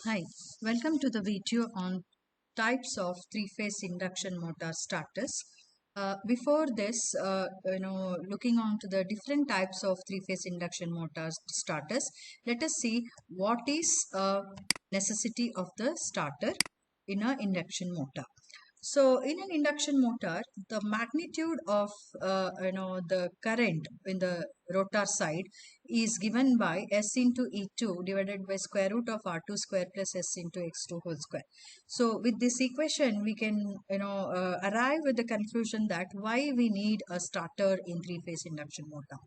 Hi, welcome to the video on types of three-phase induction motor starters. Before this, looking on to the different types of three-phase induction motor starters, let us see what is a necessity of the starter in an induction motor. So in an induction motor, the magnitude of the current in the rotor side is given by S into E2 divided by square root of R2 square plus S into X2 whole square. So with this equation, we can arrive with the conclusion that why we need a starter in three-phase induction motor.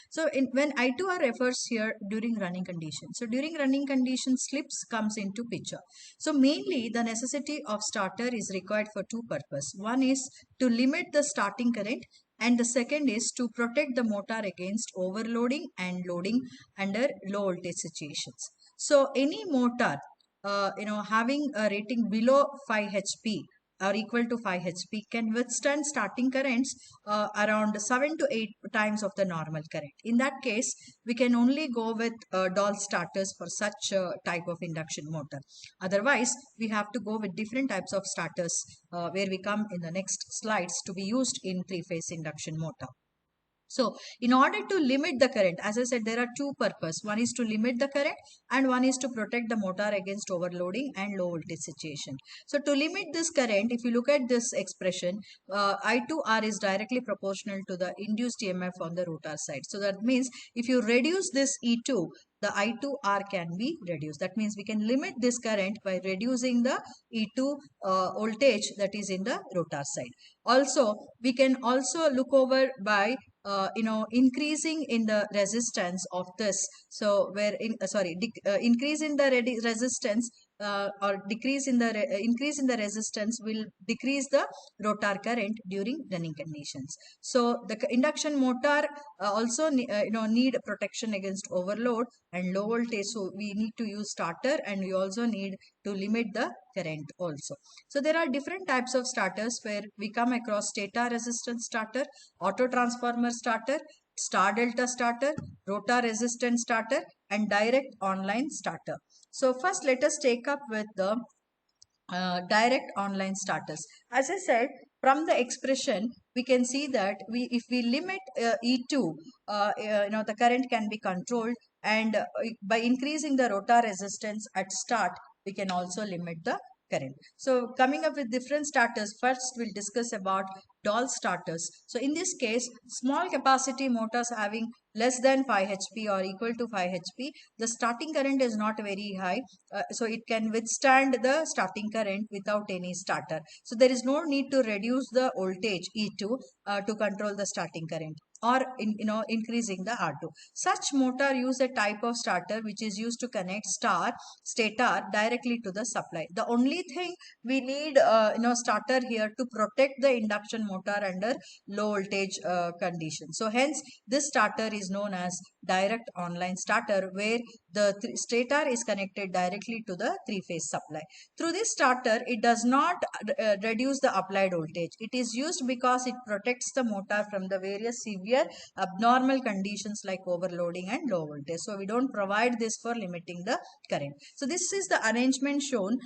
So when I2R refers here during running condition. So during running condition, slips comes into picture. So mainly the necessity of starter is required for two purposes. One is to limit the starting current, and the second is to protect the motor against overloading and loading under low voltage situations. So any motor having a rating below 5 HP or equal to 5 HP can withstand starting currents around 7 to 8 times of the normal current. In that case, we can only go with doll starters for such type of induction motor. Otherwise, we have to go with different types of starters where we come in the next slides to be used in three-phase induction motor. So in order to limit the current, as I said, there are two purposes. One is to limit the current and one is to protect the motor against overloading and low voltage situation. So to limit this current, if you look at this expression, I2R is directly proportional to the induced EMF on the rotor side. So that means if you reduce this E2, the I2R can be reduced. That means we can limit this current by reducing the E2 voltage that is in the rotor side. Also, we can also look over by increasing in the resistance of this. So where increase in the resistance or decrease in the increase in the resistance will decrease the rotor current during running conditions. So the induction motor also need protection against overload and low voltage. So we need to use starter, and we also need to limit the current also. So there are different types of starters where we come across stator resistance starter, auto transformer starter, star delta starter, rotor resistance starter, and direct online starter. So first let us take up with the direct online starters. As I said, from the expression, we can see that if we limit E2, the current can be controlled, and by increasing the rotor resistance at start, we can also limit the current. So coming up with different starters, first we'll discuss about doll starters. So in this case, small capacity motors having less than 5 HP or equal to 5 HP, the starting current is not very high, so it can withstand the starting current without any starter. So there is no need to reduce the voltage E2 to control the starting current, or increasing the R2. Such motor use a type of starter which is used to connect stator directly to the supply. The only thing we need starter here to protect the induction motor under low voltage condition. So hence this starter is known as direct online starter, where the stator is connected directly to the three-phase supply. Through this starter, it does not reduce the applied voltage. It is used because it protects the motor from the various severe abnormal conditions like overloading and low voltage. So we don't provide this for limiting the current. So this is the arrangement shown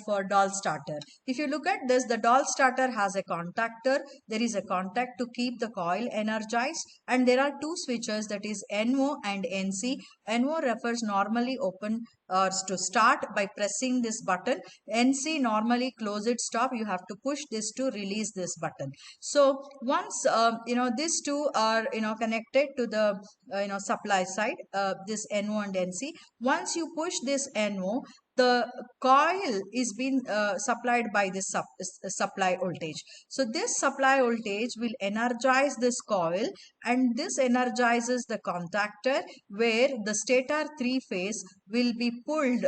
for doll starter. If you look at this, the doll starter has a contactor. There is a contact to keep the coil energized, and there are two switches, that is NO and NC. NO refers normally open or to start by pressing this button. NC normally close it stop. You have to push this to release this button. So once these two are connected to the supply side, this NO and NC. Once you push this NO, the coil is being supplied by this supply voltage. So this supply voltage will energize this coil, and this energizes the contactor, where the stator three phase will be pulled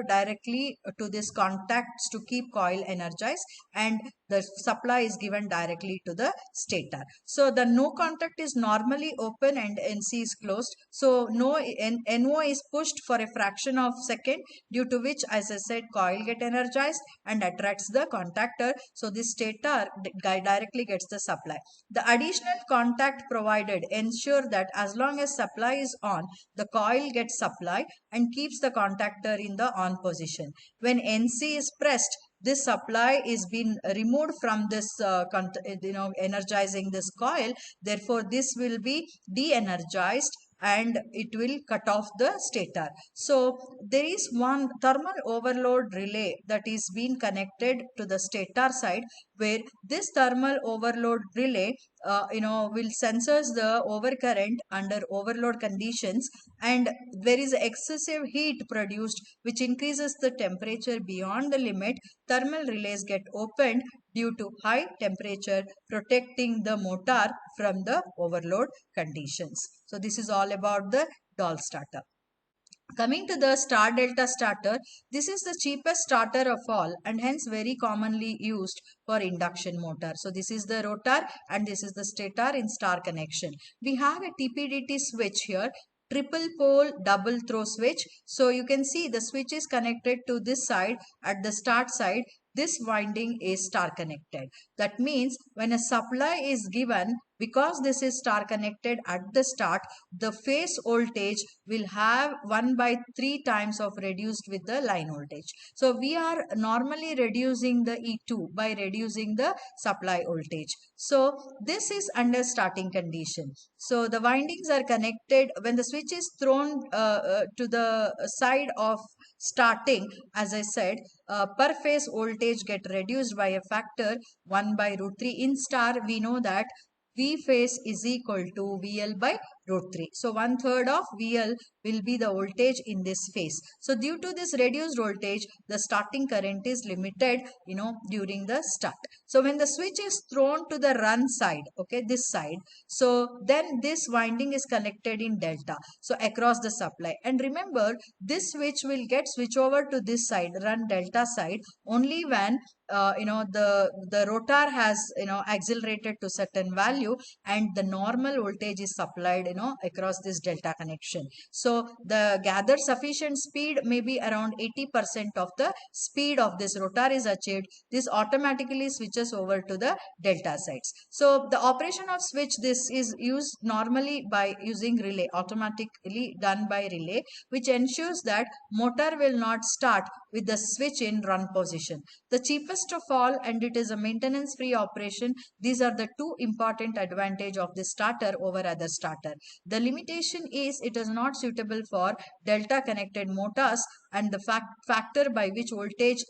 directly to this contacts to keep coil energized, and the supply is given directly to the stator. So the no contact is normally open and NC is closed. So NO is pushed for a fraction of second, due to which, as I said, coil get energized and attracts the contactor. So this stator directly gets the supply. The additional contact provided ensure that as long as supply is on, the coil gets supply and keeps the contactor in the on position. When NC is pressed, this supply is being removed from this energizing this coil. Therefore this will be de-energized and it will cut off the stator. So there is one thermal overload relay that is being connected to the stator side, where this thermal overload relay will sensors the overcurrent under overload conditions, and there is excessive heat produced which increases the temperature beyond the limit. Thermal relays get opened due to high temperature, protecting the motor from the overload conditions. So this is all about the doll starter. Coming to the star delta starter, this is the cheapest starter of all and hence very commonly used for induction motor. So this is the rotor and this is the stator in star connection. We have a TPDT switch here, triple pole double throw switch. So you can see the switch is connected to this side at the start side. This winding is star connected. That means when a supply is given, because this is star connected at the start, the phase voltage will have 1 by 3 times of reduced with the line voltage. So we are normally reducing the E2 by reducing the supply voltage. So this is under starting condition. So the windings are connected. When the switch is thrown to the side of starting, as I said, per phase voltage get reduced by a factor 1 by root 3. In star, we know that V phase is equal to VL by root 3. So 1/3 of VL will be the voltage in this phase. So due to this reduced voltage, the starting current is limited, during the start. So when the switch is thrown to the run side, okay, this side, so then this winding is connected in delta, so across the supply. And remember, this switch will get switch over to this side, run delta side, only when the rotor has accelerated to certain value and the normal voltage is supplied across this delta connection. So the gathered sufficient speed may be around 80% of the speed of this rotor is achieved. This automatically switches over to the delta sides. So the operation of switch, this is used normally by using relay, automatically done by relay, which ensures that motor will not start with the switch in run position. The cheapest of all, and it is a maintenance free operation. These are the two important advantage of this starter over other starter. The limitation is it is not suitable for delta connected motors, and the factor by which voltage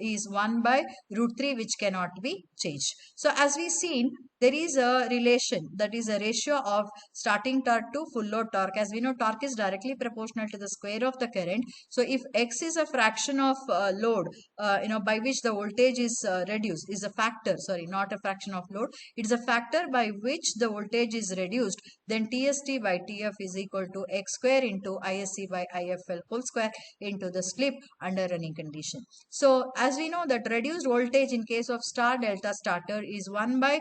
is 1 by root 3, which cannot be changed. So as we seen, there is a relation, that is a ratio of starting torque to full load torque. As we know, torque is directly proportional to the square of the current. So if X is a fraction of load, by which the voltage is reduced, is a factor, sorry, not a fraction of load, it is a factor by which the voltage is reduced, then TST by TF is equal to X square into ISC by IFL whole square into the slip under running condition. So as we know that reduced voltage in case of star delta starter is 1 by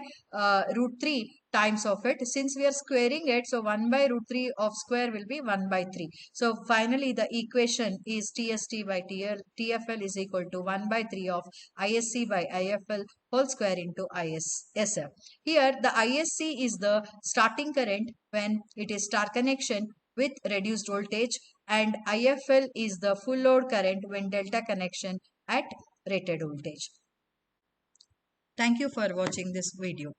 root 3 times of it. Since we are squaring it, so 1 by root 3 of square will be 1 by 3. So finally the equation is TST by TFL is equal to 1 by 3 of ISC by IFL whole square into ISF. Here the ISC is the starting current when it is star connection with reduced voltage, and IFL is the full load current when delta connection at rated voltage. Thank you for watching this video.